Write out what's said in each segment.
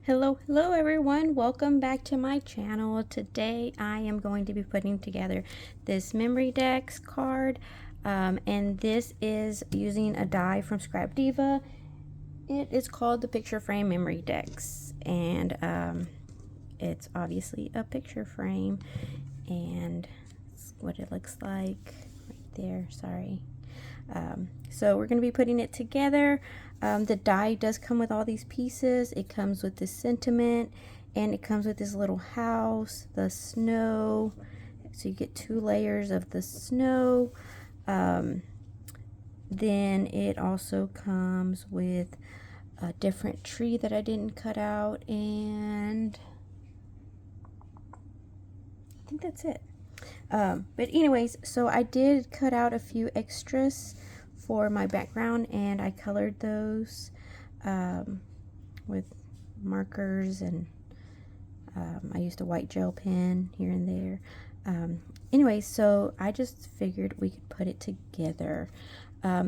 Hello everyone, welcome back to my channel. Today I am going to be putting together this Memorydex card, and this is using a die from Scrap Diva. It is called the Picture Frame Memorydex, and it's obviously a picture frame, and it's what it looks like right there. Sorry. So we're going to be putting it together. The die does come with all these pieces. It comes with this sentiment, and it comes with this little house, the snow. So you get 2 layers of the snow. Then it also comes with a different tree that I didn't cut out, and I think that's it. But anyways, so I did cut out a few extras for my background, and I colored those with markers, and I used a white gel pen here and there. Anyway, so I just figured we could put it together.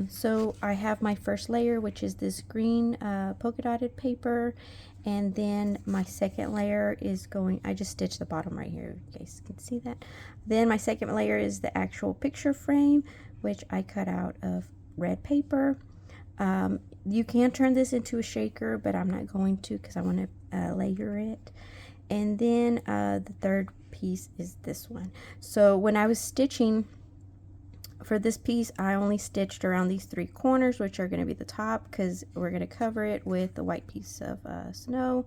So I have my first layer, which is this green polka dotted paper, and then my second layer is I just stitched the bottom right here, you guys can see that. Then my second layer is the actual picture frame, which I cut out of red paper. You can turn this into a shaker, but I'm not going to because I want to layer it. And then the third piece is this one. So when I was stitching for this piece, I only stitched around these 3 corners, which are going to be the top, because we're going to cover it with the white piece of snow.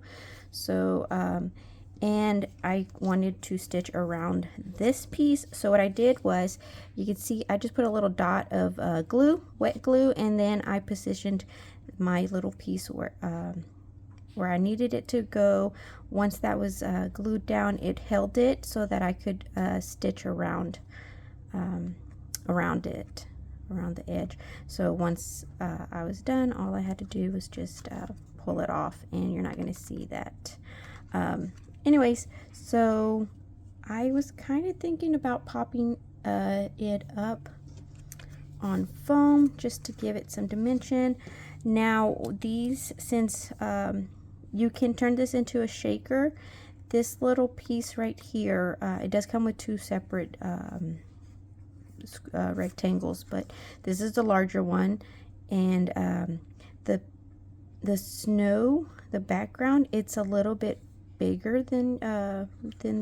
So and I wanted to stitch around this piece, so what I did was, you can see I just put a little dot of glue, wet glue, and then I positioned my little piece where I needed it to go. Once that was glued down, it held it so that I could stitch around it, around the edge. So once I was done, all I had to do was just pull it off, and you're not going to see that. Anyways, so I was kind of thinking about popping it up on foam just to give it some dimension. Now these, since you can turn this into a shaker, this little piece right here, it does come with 2 separate rectangles, but this is the larger one, and the snow, the background, it's a little bit bigger than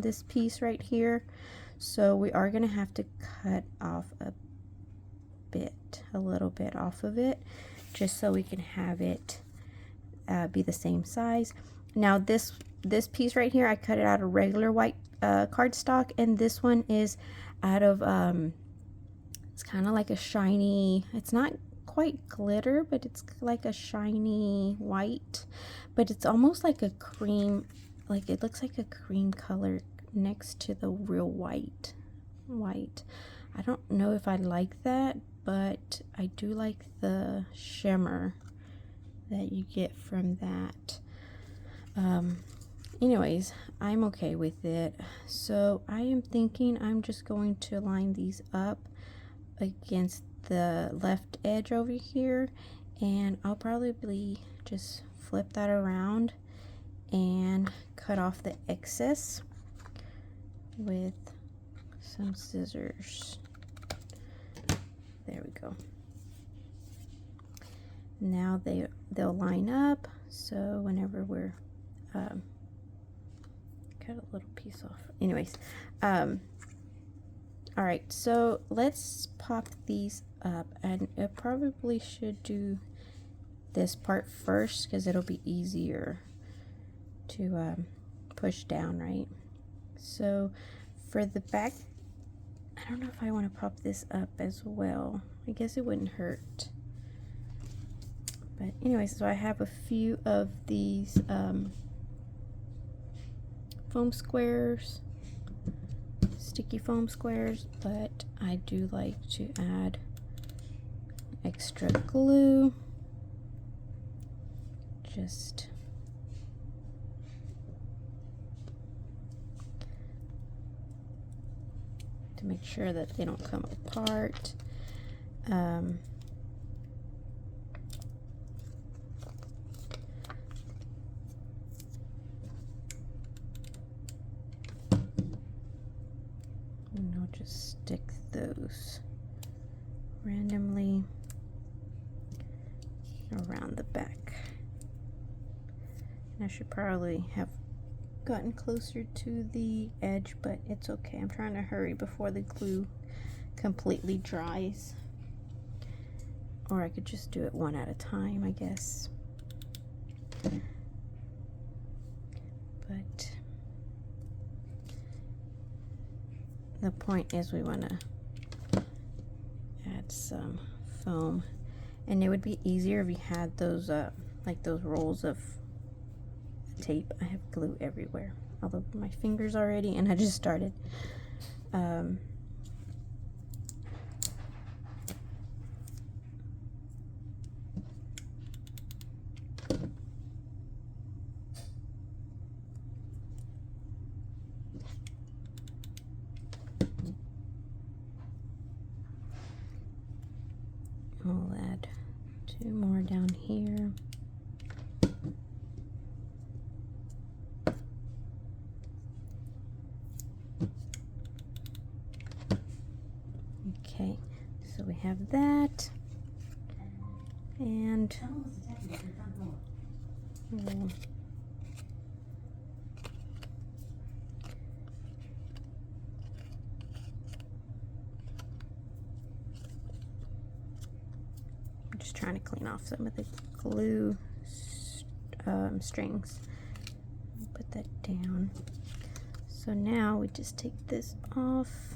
this piece right here, so we are going to have to cut off a little bit off of it, just so we can have it be the same size. Now this piece right here, I cut it out of regular white cardstock, and this one is out of it's kind of like a shiny, it's not quite glitter, but it's like a shiny white, but it's almost like a cream, like it looks like a cream color next to the real white. I don't know if I like that, but I do like the shimmer that you get from that. Anyways, I'm okay with it. So I am thinking I'm just going to line these up against the left edge over here, and I'll probably just flip that around and cut off the excess with some scissors. There we go. Now they'll line up, so whenever we're cut a little piece off. Anyways, all right, so let's pop these up, and it probably should do this part first because it'll be easier to push down, right? So for the back, I don't know if I want to pop this up as well. I guess it wouldn't hurt. But anyways, so I have a few of these foam squares, sticky foam squares, but I do like to add extra glue just to make sure that they don't come apart. I'll just stick those randomly around the back. And I should probably have gotten closer to the edge, but it's okay. I'm trying to hurry before the glue completely dries. Or I could just do it one at a time, I guess. But the point is we want to add some foam, and it would be easier if you had those like those rolls of tape. I have glue everywhere all over my fingers already, and I just started. I'll add 2 more down here. Okay, so we have that, and we'll I'm just trying to clean off some of the glue strings. Put that down. So now we just take this off.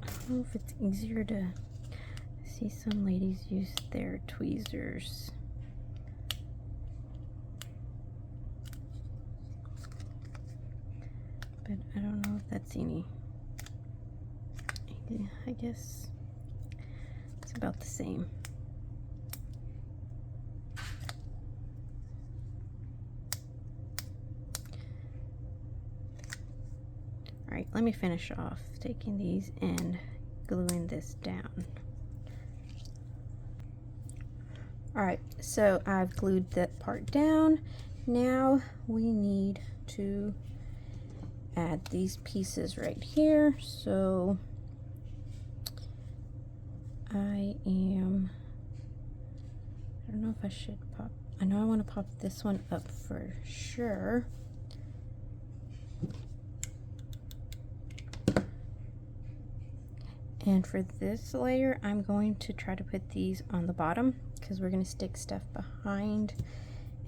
I don't know if it's easier to see some ladies use their tweezers. But I don't know if that's any. I guess it's about the same. All right, let me finish off taking these and gluing this down. All right, so I've glued that part down. Now we need to add these pieces right here. So I don't know if I should pop, I know I want to pop this one up for sure. And for this layer, I'm going to try to put these on the bottom because we're going to stick stuff behind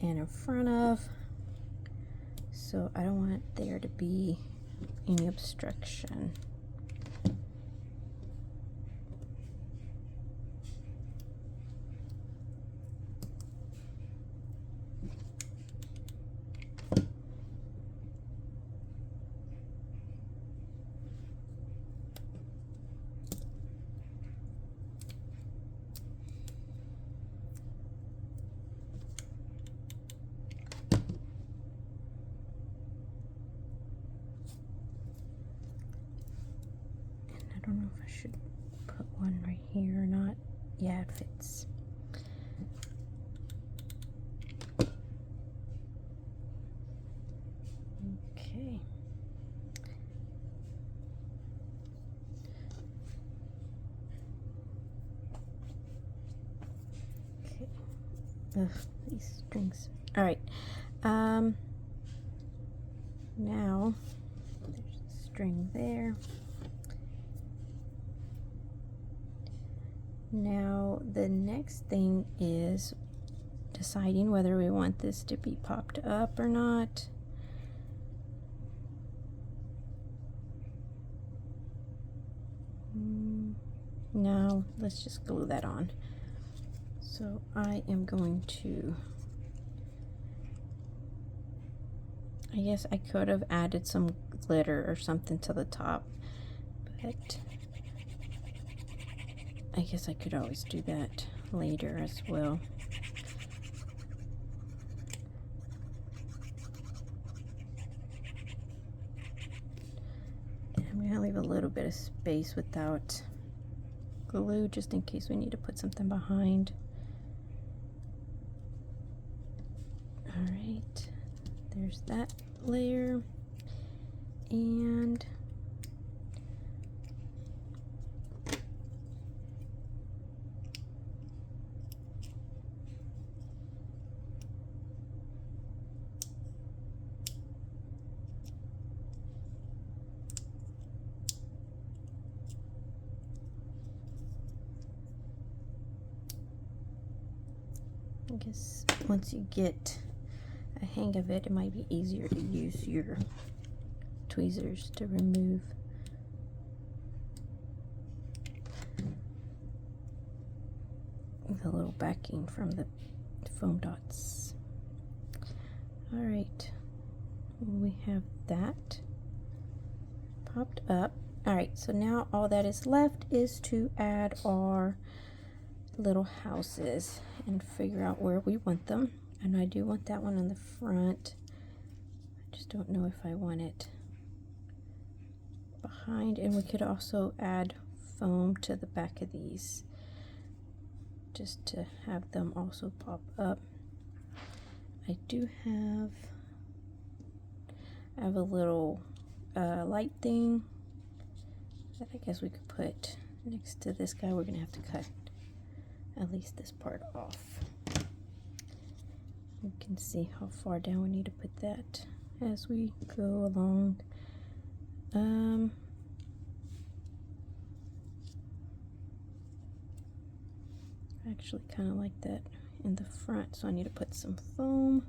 and in front of. So I don't want there to be any obstruction. I don't know if I should put one right here or not. Yeah, it fits. Okay. Okay. Ugh, these strings. All right. Now there's a string there. Now the next thing is deciding whether we want this to be popped up or not. No, let's just glue that on. So I am going to, I guess I could have added some glitter or something to the top, but I guess I could always do that later as well. a little bit of space without glue, just in case we need to put something behind. All right, there's that layer. And I guess once you get a hang of it, it might be easier to use your tweezers to remove the little backing from the foam dots. All right, we have that popped up. All right, so now all that is left is to add our little houses and figure out where we want them. And I do want that one on the front. I just don't know if I want it behind. And we could also add foam to the back of these, just to have them also pop up. I do have a little light thing that I guess we could put next to this guy. We're gonna have to cut at least this part off. You can see how far down we need to put that as we go along. I actually kind of like that in the front, so I need to put some foam.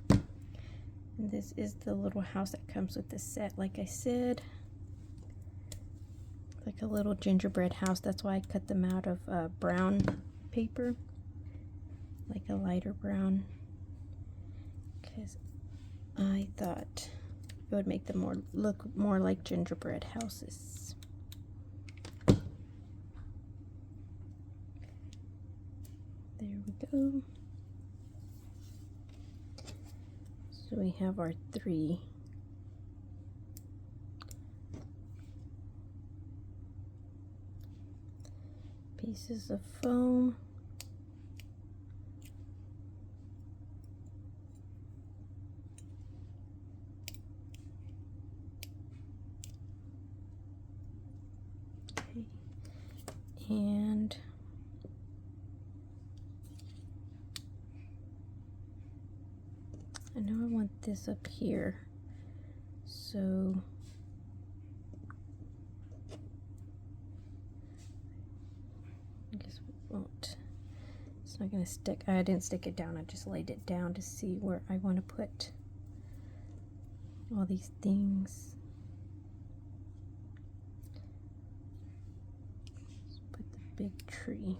And this is the little house that comes with the set, like I said. Like a little gingerbread house. That's why I cut them out of brown paper, like a lighter brown, because I thought it would make them look more like gingerbread houses. There we go. So we have our 3 pieces of foam. Okay. And I know I want this up here, so I guess we won't. It's not going to stick. I didn't stick it down. I just laid it down to see where I want to put all these things. Let's put the big tree.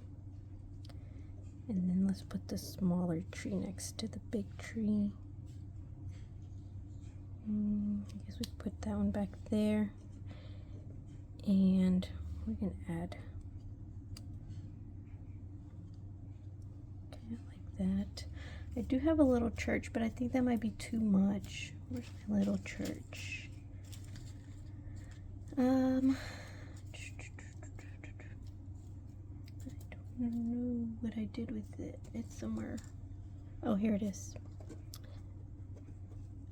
And then let's put the smaller tree next to the big tree. I guess we put that one back there. And we can add that. I do have a little church, but I think that might be too much. Where's my little church? I don't know what I did with it. It's somewhere. Oh, here it is.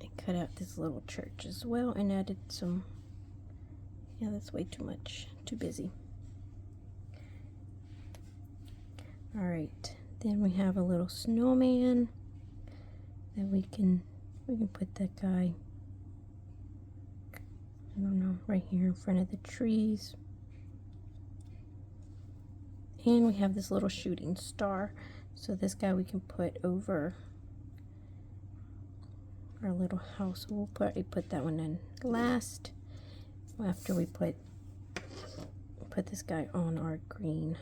I cut out this little church as well and added some. Yeah, that's way too much. Too busy. All right. Then we have a little snowman that we can put that guy, I don't know, right here in front of the trees. And we have this little shooting star. So this guy we can put over our little house. We'll put that one in last after we put this guy on our green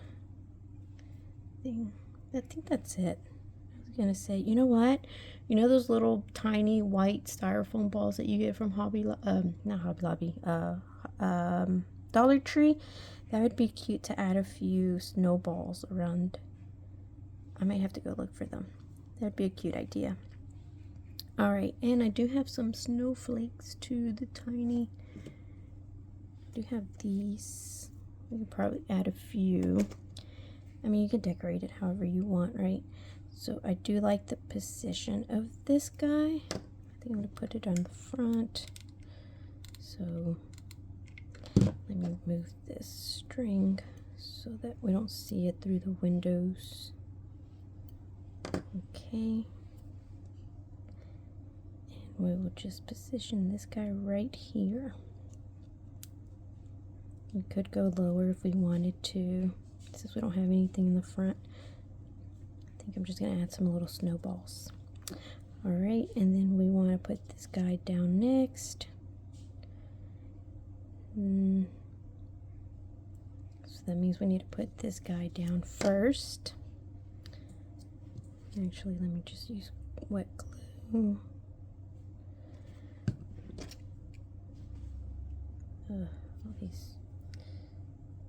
thing. I think that's it. I was gonna say, you know what? You know those little tiny white styrofoam balls that you get from not Hobby Lobby, Dollar Tree? That would be cute to add a few snowballs around. I might have to go look for them. That'd be a cute idea. Alright, and I do have some snowflakes too, the tiny. I do have these. We could probably add a few. I mean, you can decorate it however you want, right? So I do like the position of this guy. I think I'm going to put it on the front. So let me move this string so that we don't see it through the windows. Okay. And we will just position this guy right here. We could go lower if we wanted to, since we don't have anything in the front. I think I'm just going to add some little snowballs. Alright, and then we want to put this guy down next. So that means we need to put this guy down first. Actually, let me just use wet glue. All these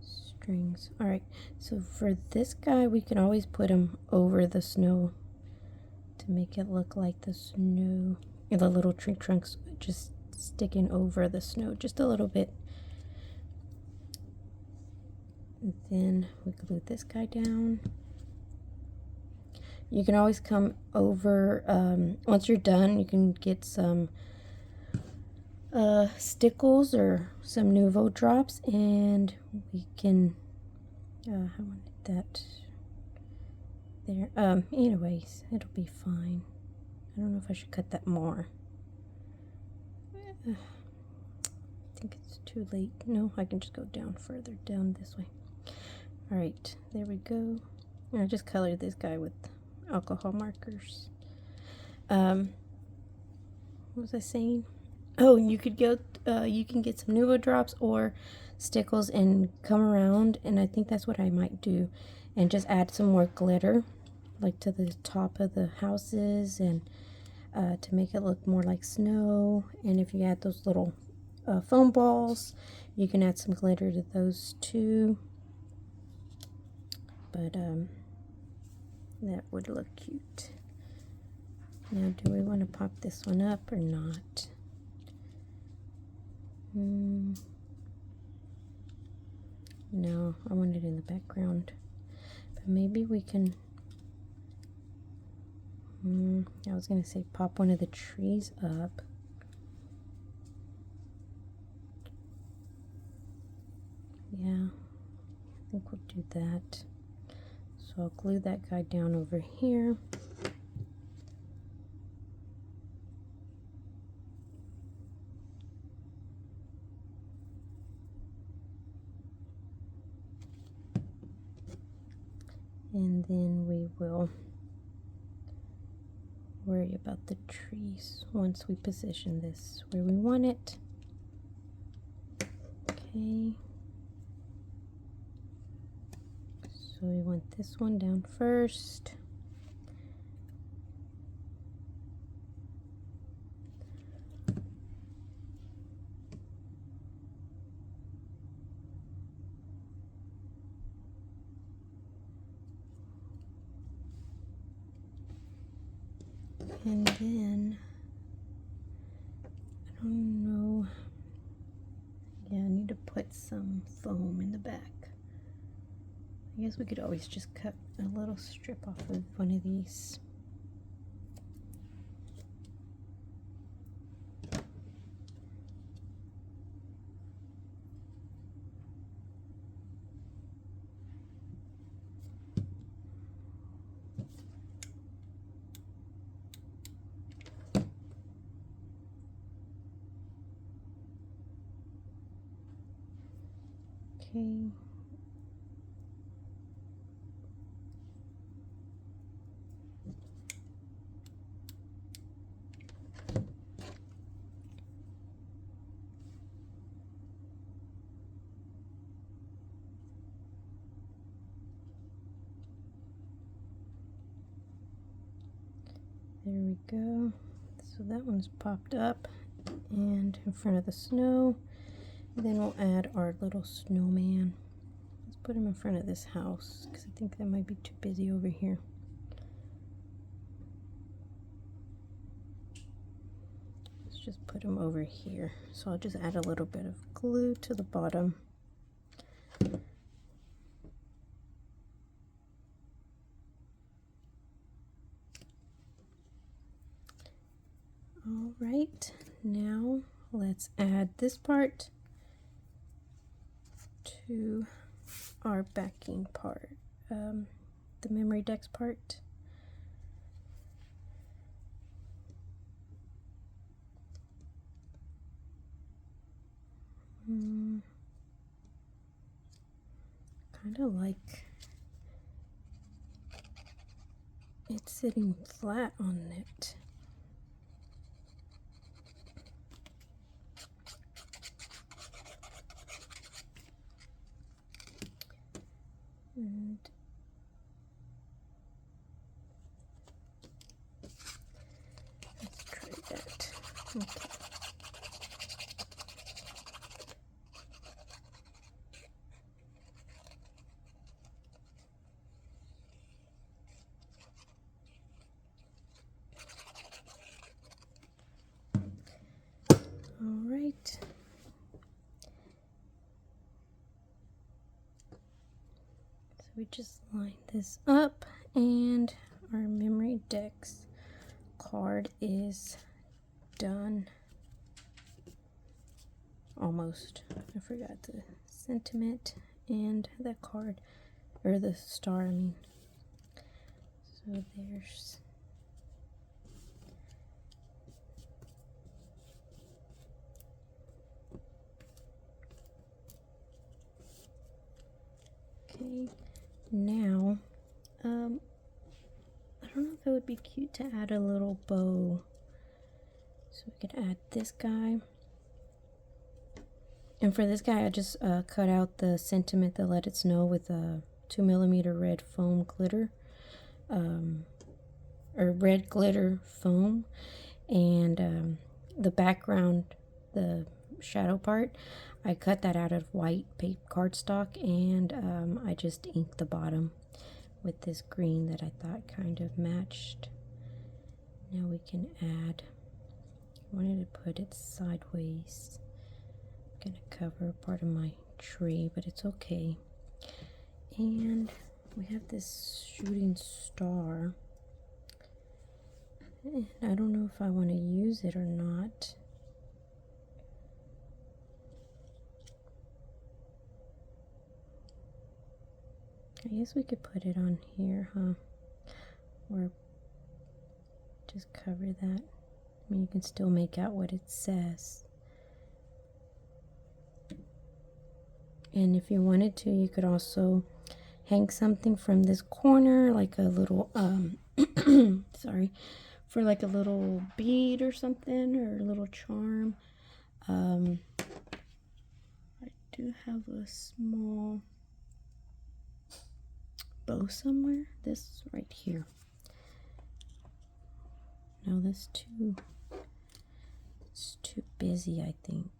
strings. Alright, so for this guy, we can always put him over the snow to make it look like the snow, the little tree trunks just sticking over the snow just a little bit. And then we glue this guy down. You can always come over, once you're done, you can get some stickles or some Nouveau drops, and we can, I wanted that there. Anyways, it'll be fine. I don't know if I should cut that more. I think it's too late. No, I can just go down further, down this way. Alright, there we go. I just colored this guy with alcohol markers. What was I saying? Oh, you could go, you can get some Nouveau drops or stickles and come around, and I think that's what I might do, and just add some more glitter, like to the top of the houses, and to make it look more like snow. And if you add those little foam balls, you can add some glitter to those too. But that would look cute. Now, do we want to pop this one up or not? No, I want it in the background. But maybe we can, I was going to say pop one of the trees up. Yeah, I think we'll do that. So I'll glue that guy down over here. And then we will worry about the trees once we position this where we want it. Okay. So we want this one down first. And then, I don't know, yeah, I need to put some foam in the back. I guess we could always just cut a little strip off of one of these. Okay. There we go. So that one's popped up and in front of the snow. And then we'll add our little snowman. Let's put him in front of this house because I think that might be too busy over here. just put them over here. So I'll just add a little bit of glue to the bottom. All right, now let's add this part to our backing part, the Memorydex part. Kind of like it's sitting flat on it. And let's try that. Okay. All right. So we just line this up, and our Memorydex card is done. Almost. I forgot the sentiment and the card, or the star, I mean. So there's okay. Now, I don't know if it would be cute to add a little bow. So we could add this guy. And for this guy, I just cut out the sentiment, the Let It Snow, with a 2mm red foam glitter. Or red glitter foam. And the background, the shadow part, I cut that out of white paper cardstock, and I just inked the bottom with this green that I thought kind of matched. Now we can add, I wanted to put it sideways. I'm gonna cover part of my tree, but it's okay. And we have this shooting star. And I don't know if I want to use it or not. I guess we could put it on here, huh? Or just cover that. I mean, you can still make out what it says. And if you wanted to, you could also hang something from this corner, like a little, sorry, for like a little bead or something, or a little charm. I do have a small bow somewhere. This right here. No, that's too, it's too busy, I think.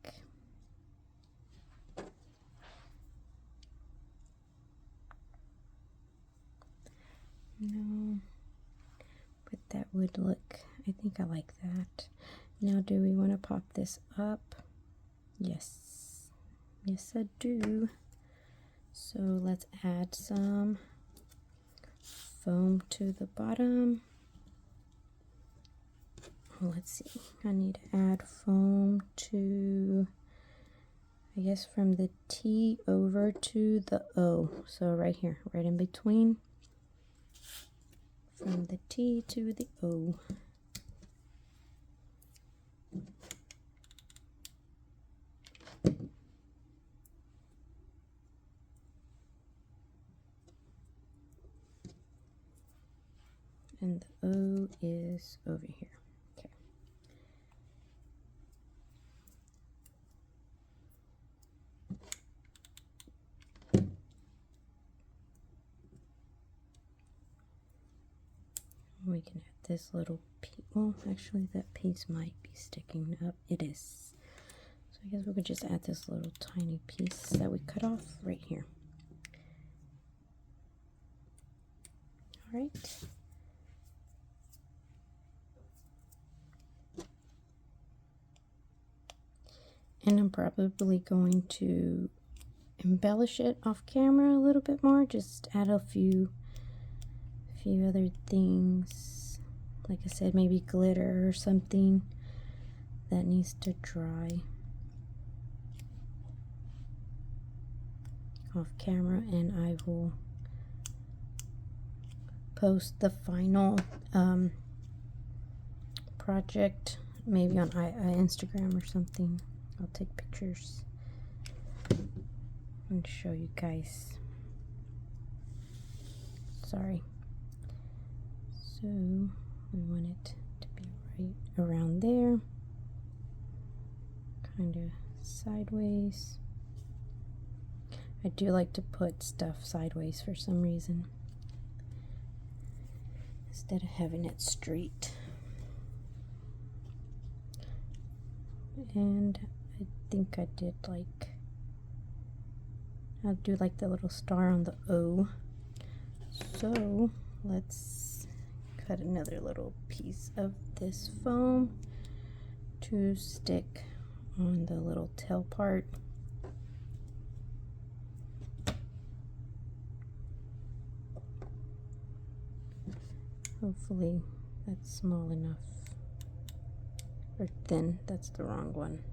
No, but that would look, I think I like that. Now, do we want to pop this up? Yes. Yes, I do. So let's add some foam to the bottom. Let's see, I need to add foam to, I guess, from the T over to the O. So right here, right in between. From the T to the O. And the O is over here. Okay. We can add this little piece. Well, actually, that piece might be sticking up. It is. So I guess we could just add this little tiny piece that we cut off right here. All right. And I'm probably going to embellish it off camera a little bit more, just add a few other things. Like I said, maybe glitter or something that needs to dry off camera, and I will post the final project maybe on Instagram or something. I'll take pictures and show you guys. Sorry. So we want it to be right around there, kind of sideways. I do like to put stuff sideways for some reason instead of having it straight. And I think I did like, I'll do like the little star on the O. So let's cut another little piece of this foam to stick on the little tail part. Hopefully that's small enough. Or thin, that's the wrong one.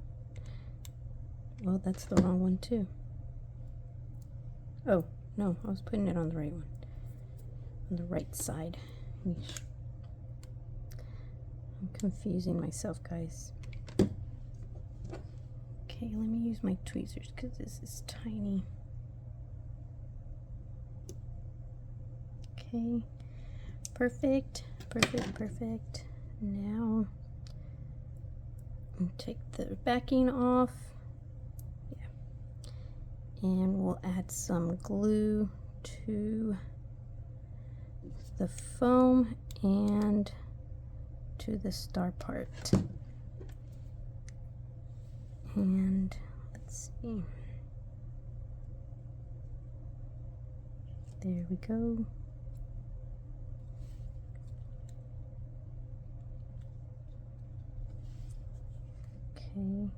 Well, that's the wrong one too. Oh, no, I was putting it on the right one. On the right side. I'm confusing myself, guys. Okay, let me use my tweezers because this is tiny. Okay, perfect, perfect, perfect. Now, I'll take the backing off. Yeah. And we'll add some glue to the foam and to the star part. And let's see. There we go. Okay.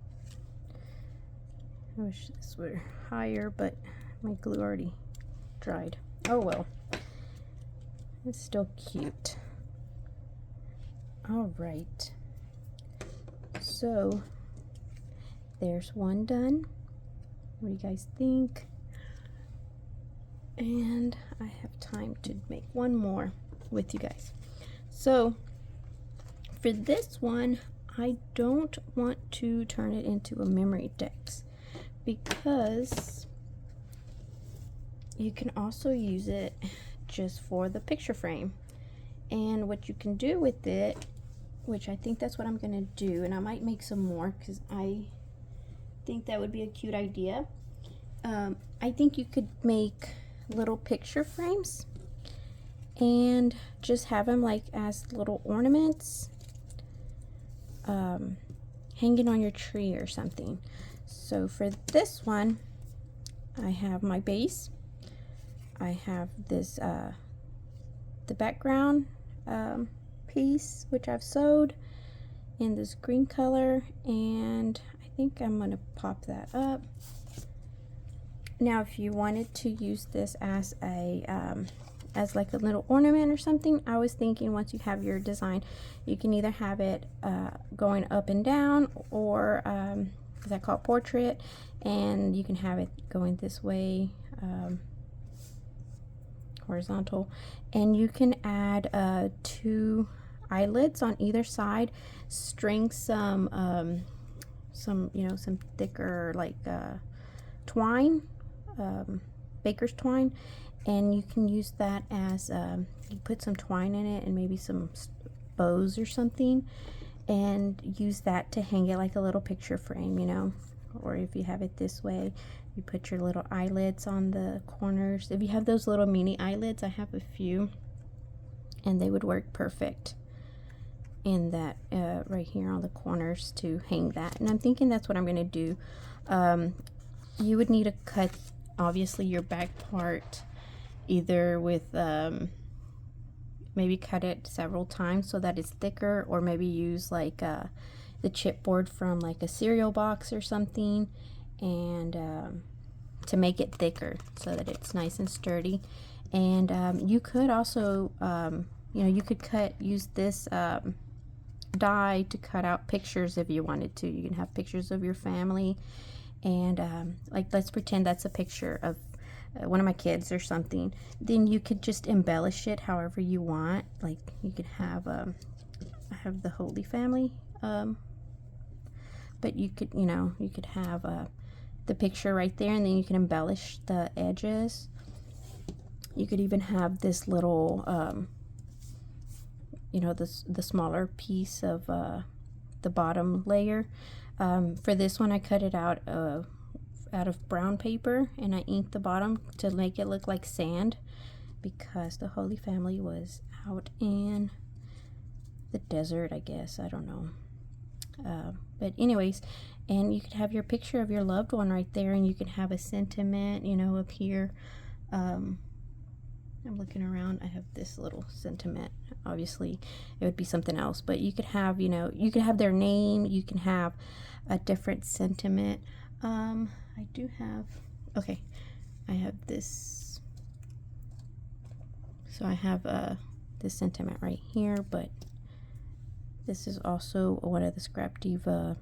I wish this were higher, but my glue already dried. Oh well. It's still cute. All right. So there's one done. What do you guys think? And I have time to make one more with you guys. So for this one, I don't want to turn it into a Memorydex because you can also use it just for the picture frame. And what you can do with it, which I think that's what I'm gonna do, and I might make some more because I think that would be a cute idea. I think you could make little picture frames and just have them like as little ornaments hanging on your tree or something. So for this one, I have my base, I have this the background piece which I've sewed in this green color, and I think I'm gonna pop that up. Now if you wanted to use this as a as like a little ornament or something, I was thinking once you have your design, you can either have it going up and down, or is that called portrait, and you can have it going this way, horizontal, and you can add 2 eyelids on either side, string some you know, some thicker like twine, baker's twine, and you can use that as you put some twine in it and maybe some bows or something, and use that to hang it like a little picture frame, you know. Or if you have it this way, you put your little eyelids on the corners. If you have those little mini eyelids, I have a few, and they would work perfect in that right here on the corners to hang that. And I'm thinking that's what I'm gonna do. You would need to cut obviously your back part either with maybe cut it several times so that it's thicker, or maybe use like the chipboard from like a cereal box or something, and to make it thicker so that it's nice and sturdy. And you could also, you know, you could use this die to cut out pictures if you wanted to. You can have pictures of your family, and like, let's pretend that's a picture of one of my kids or something. Then you could just embellish it however you want. Like, you could have I have the Holy Family, but you could, you know, you could have the picture right there, and then you can embellish the edges. You could even have this little you know, the smaller piece of the bottom layer. For this one, I cut it out of brown paper, and I inked the bottom to make it look like sand, because the Holy Family was out in the desert, I guess. I don't know. But anyways, and you could have your picture of your loved one right there, and you can have a sentiment, you know, up here. I'm looking around. I have this little sentiment. Obviously, it would be something else, but you could have, you know, you could have their name. You can have a different sentiment. I do have, okay, I have this. So I have this sentiment right here, but this is also one of the Scrap Diva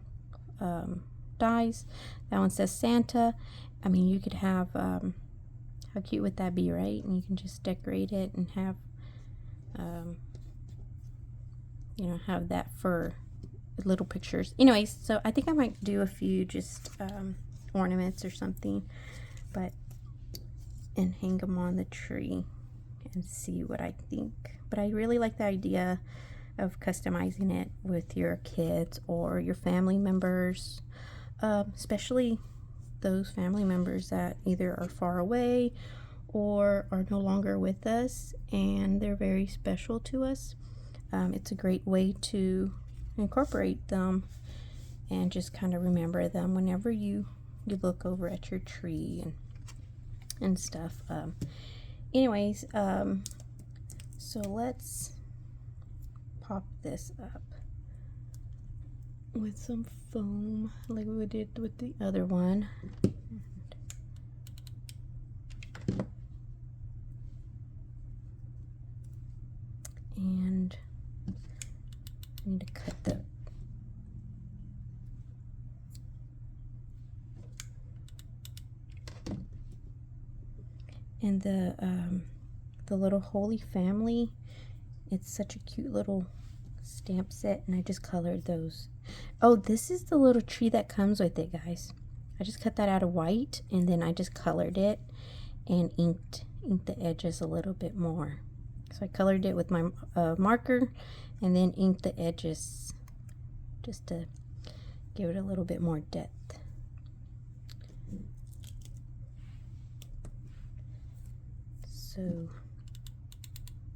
dies. That one says Santa. I mean, you could have, how cute would that be, right? And you can just decorate it and have, you know, have that for little pictures. Anyways, so I think I might do a few just ornaments or something, but, and hang them on the tree and see what I think. But I really like the idea of customizing it with your kids or your family members, especially those family members that either are far away or are no longer with us, and they're very special to us. It's a great way to incorporate them and just kind of remember them whenever you look over at your tree and stuff. Anyways, so let's pop this up with some foam like we did with the other one. And I need to cut the and the little Holy Family. It's such a cute little stamp set, and I just colored those. Oh, this is the little tree that comes with it, guys. I just cut that out of white, and then I just colored it and inked the edges a little bit more. So I colored it with my marker, and then inked the edges just to give it a little bit more depth. So,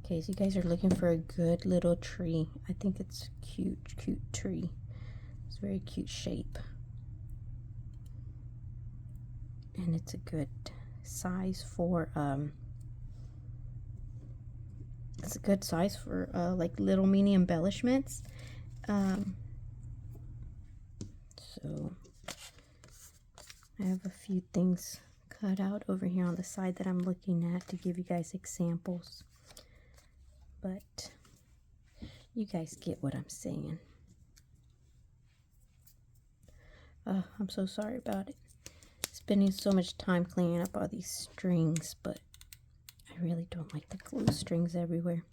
okay, so you guys are looking for a good little tree. I think it's cute tree. It's a very cute shape. And it's a good size for, it's a good size for like little mini embellishments. So I have a few things cut out over here on the side that I'm looking at to give you guys examples. But you guys get what I'm saying. I'm so sorry about it. Spending so much time cleaning up all these strings, but I really don't like the glue strings everywhere.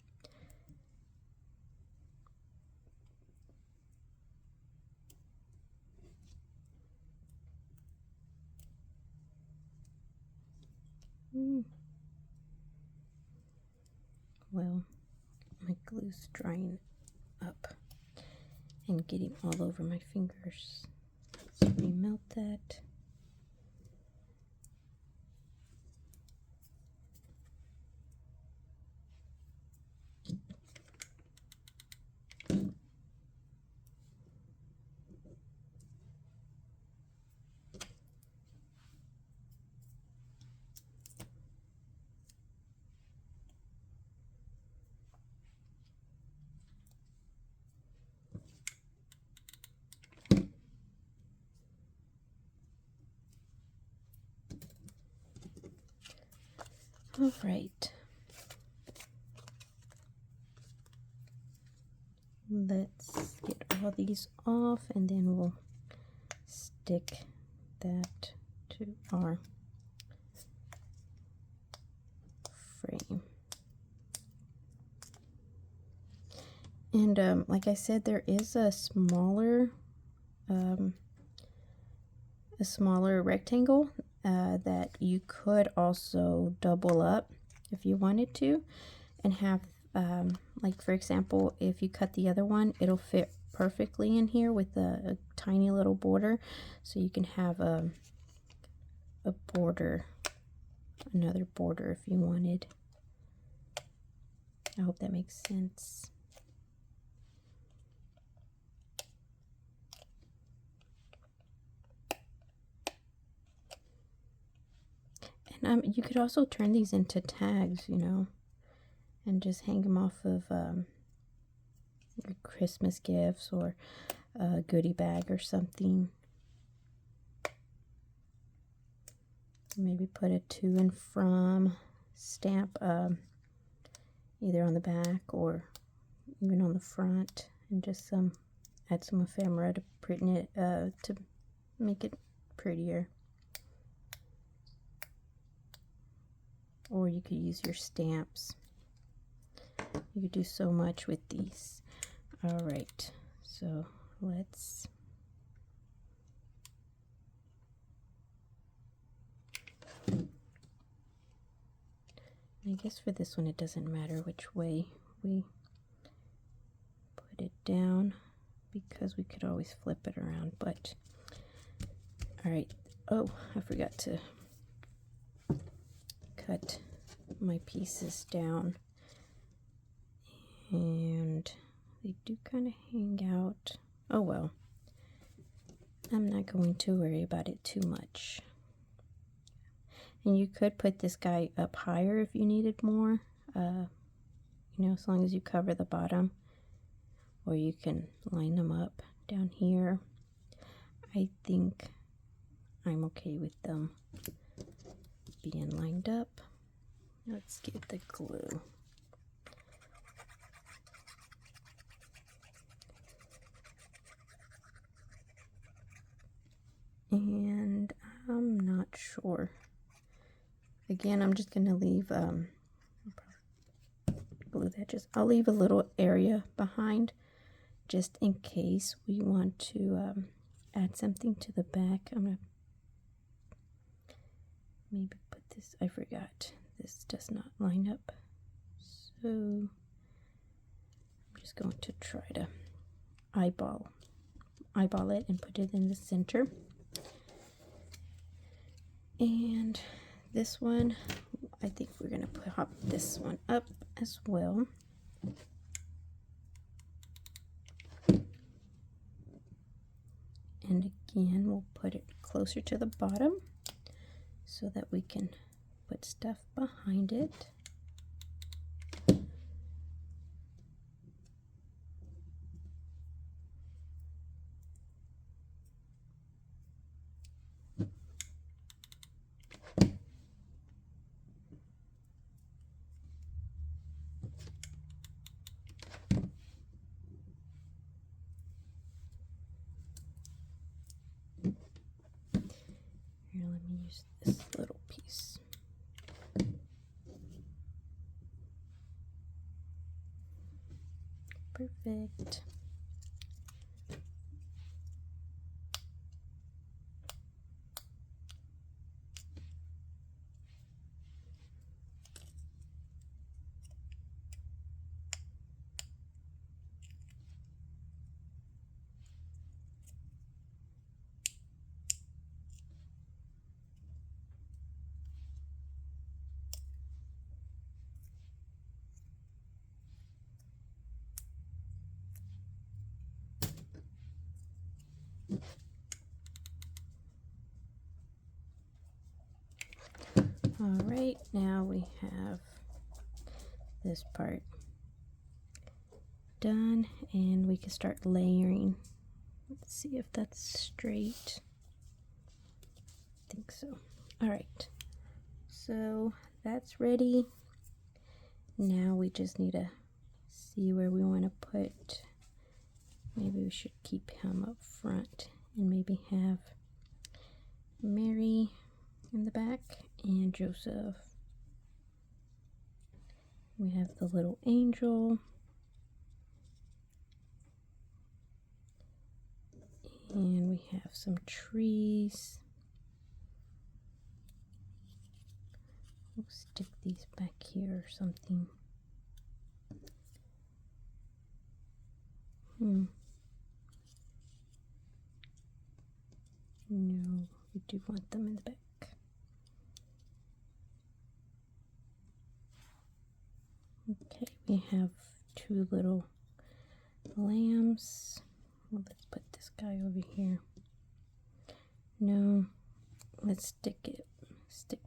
Well, my glue's drying up and getting all over my fingers. Let's remelt that. All right. Let's get all these off, and then we'll stick that to our frame. And like I said, there is a smaller rectangle that you could also double up if you wanted to, and have like, for example, if you cut the other one, it'll fit perfectly in here with a tiny little border, so you can have a border, another border if you wanted. I hope that makes sense. And you could also turn these into tags, you know, and just hang them off of your Christmas gifts or a goodie bag or something. Maybe put a to and from stamp either on the back or even on the front, and just add some ephemera to print it to make it prettier. Or you could use your stamps. You could do so much with these. All right, so let's I guess for this one it doesn't matter which way we put it down, because we could always flip it around. But all right, oh, I forgot to cut my pieces down, and they do kind of hang out. Oh well, I'm not going to worry about it too much. And you could put this guy up higher if you needed more, you know, as long as you cover the bottom, or you can line them up down here. I think I'm okay with them being lined up. Let's get the glue. And I'm not sure. Again, I'm just gonna leave glue that just, I'll leave a little area behind just in case we want to add something to the back. I'm gonna maybe put this, I forgot, this does not line up, so I'm just going to try to eyeball it and put it in the center. And this one, I think we're gonna pop this one up as well. And again, we'll put it closer to the bottom so that we can put stuff behind it. Here, let me use this little piece. Perfect. All right, now we have this part done, and we can start layering. Let's see if that's straight. I think so. All right, so that's ready. Now we just need to see where we want to put. Maybe we should keep him up front and maybe have Mary in the back and Joseph. We have the little angel. And we have some trees. We'll stick these back here or something. No, we do want them in the back. Okay, we have two little lambs. Well, let's put this guy over here. No, let's stick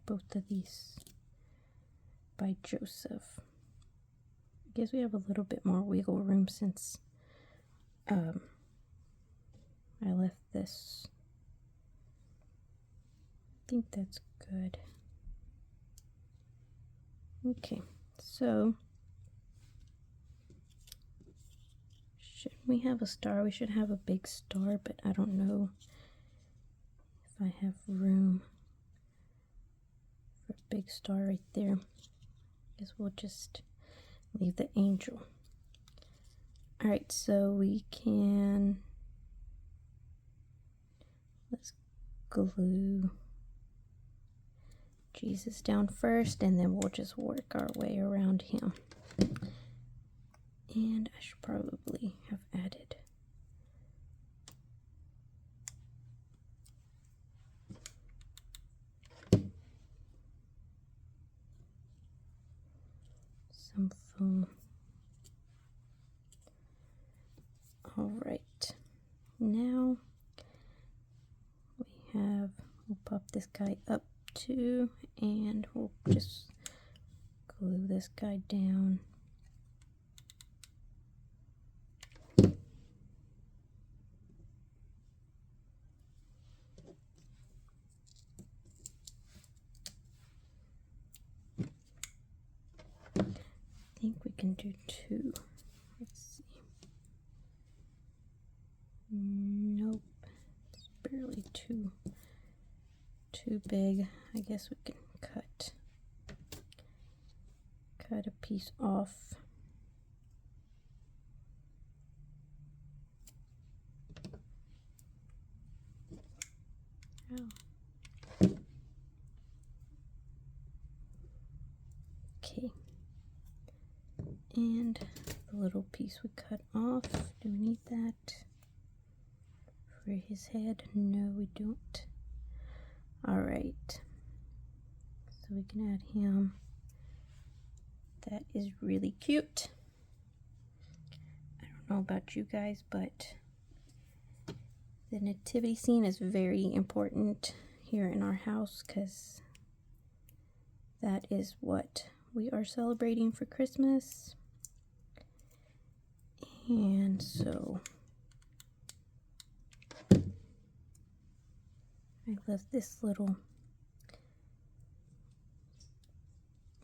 both of these by Joseph. I guess we have a little bit more wiggle room since I left this. I think that's good. Okay, so should we have a star? We should have a big star, but I don't know if I have room for a big star right there. Guess we'll just leave the angel. All right, so we can, let's glue Jesus down first, and then we'll just work our way around him. And I should probably have added some foam. All right, now we'll pop this guy up too, and we'll just glue this guy down. I think we can do two. Let's see. Nope, it's barely too big. I guess we can cut a piece off. Oh. Okay, and the little piece we cut off, do we need that for his head? No, we don't. All right, so we can add him. That is really cute. I don't know about you guys, but the nativity scene is very important here in our house because that is what we are celebrating for Christmas. And so I love this little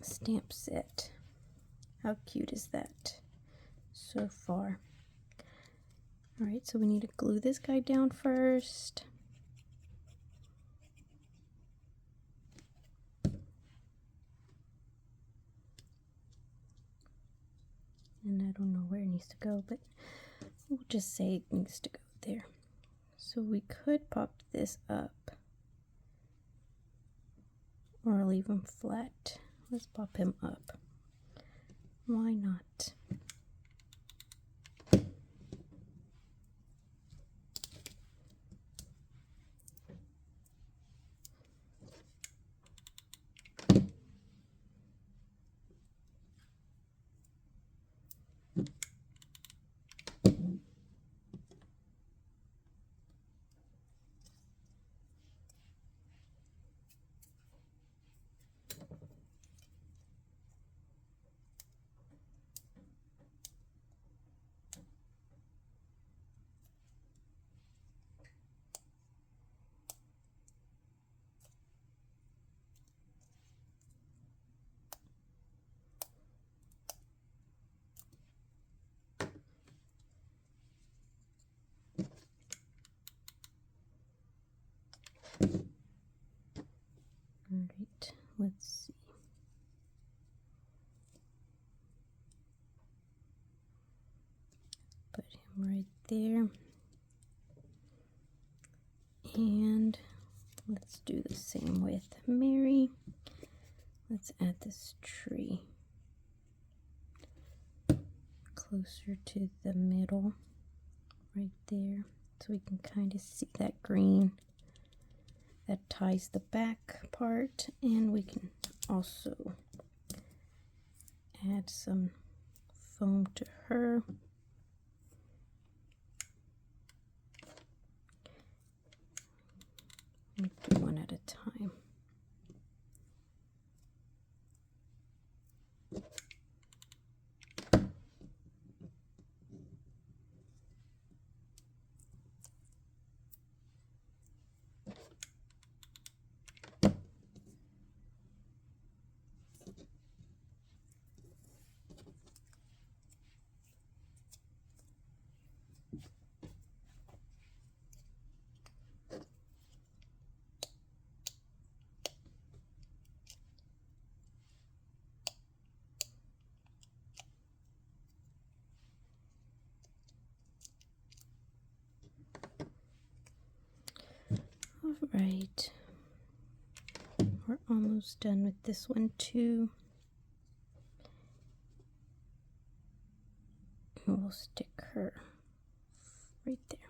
stamp set. How cute is that so far? All right, so we need to glue this guy down first. And I don't know where it needs to go, but we'll just say it needs to go there. So we could pop this up or leave him flat. Let's pop him up. Why not? right there. And let's do the same with Mary. Let's add this tree closer to the middle right there, so we can kind of see that green that ties the back part. And we can also add some foam to her. We'll do one at a time. All right, we're almost done with this one too. And we'll stick her right there.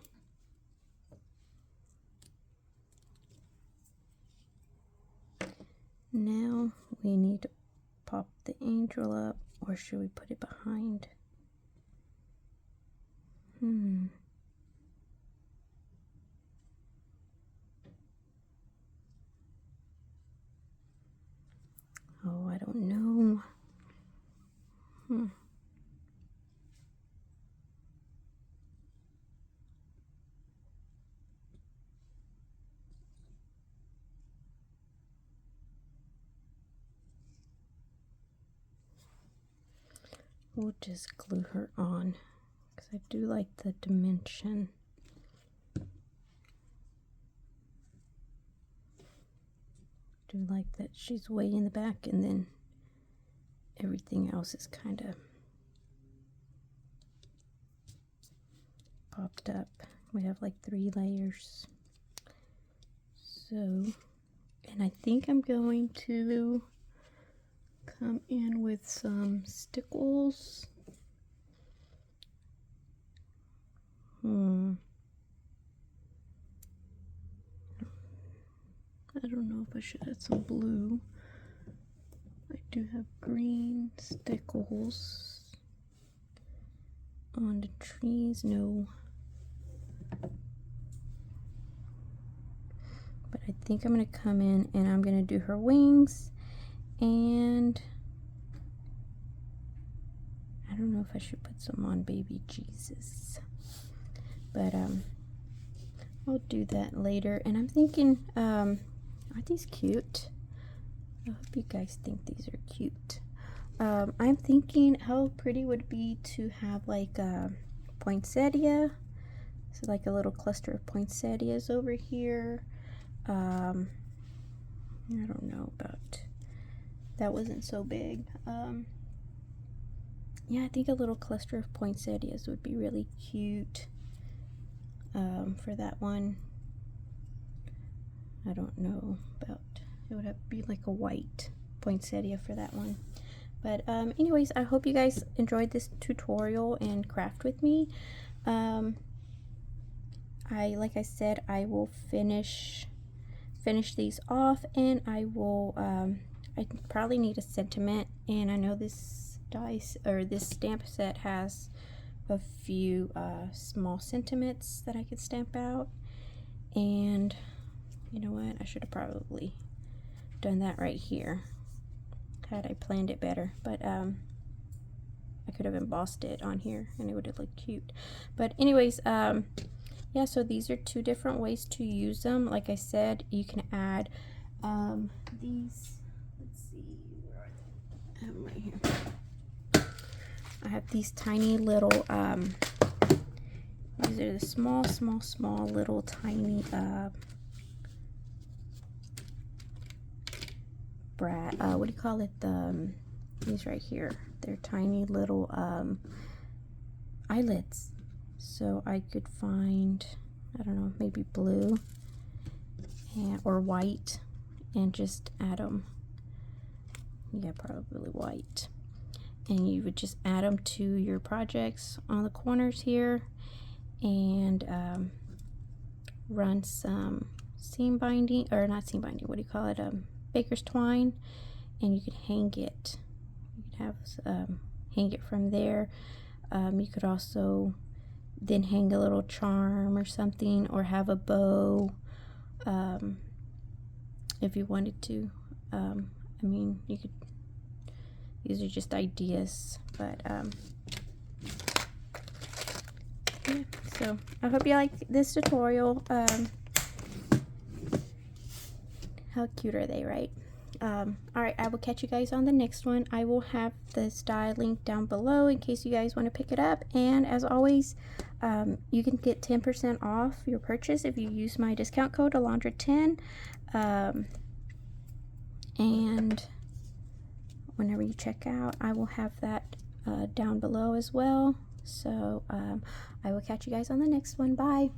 Now we need to pop the angel up, or should we put it behind? Oh, I don't know. We'll just glue her on because I do like the dimension. Do like that she's way in the back, and then everything else is kind of popped up. We have like 3 layers. So, and I think I'm going to come in with some stickles. I don't know if I should add some blue. I do have green stickles on the trees. No. But I think I'm going to come in and I'm going to do her wings. And I don't know if I should put some on baby Jesus. But I'll do that later. And I'm thinking, are these cute? I hope you guys think these are cute. I'm thinking how pretty would it be to have like a poinsettia. So like a little cluster of poinsettias over here. I don't know about, that wasn't so big. Yeah, I think a little cluster of poinsettias would be really cute for that one. I don't know about, it would have to be like a white poinsettia for that one. But anyways, I hope you guys enjoyed this tutorial and craft with me. Like I said, I will finish these off, and I will I probably need a sentiment, and I know this dice or this stamp set has a few small sentiments that I could stamp out. And you know what, I should have probably done that right here had I planned it better. But I could have embossed it on here and it would have looked cute. But anyways, yeah, so these are 2 different ways to use them. Like I said, you can add these, let's see, where are they? I have them right here. I have these tiny little these are the small little tiny what do you call it, these right here, they're tiny little eyelids. So I could find, I don't know, maybe blue or white and just add them. Yeah, probably white. And you would just add them to your projects on the corners here, and run some seam binding, or not seam binding, what do you call it, baker's twine, and you could hang it. You could have hang it from there. You could also then hang a little charm or something, or have a bow if you wanted to. I mean, you could, these are just ideas, but yeah, so I hope you like this tutorial. How cute are they, right? Alright, I will catch you guys on the next one. I will have this die link down below in case you guys want to pick it up. And as always, you can get 10% off your purchase if you use my discount code Alondra10. And whenever you check out, I will have that down below as well. So I will catch you guys on the next one. Bye.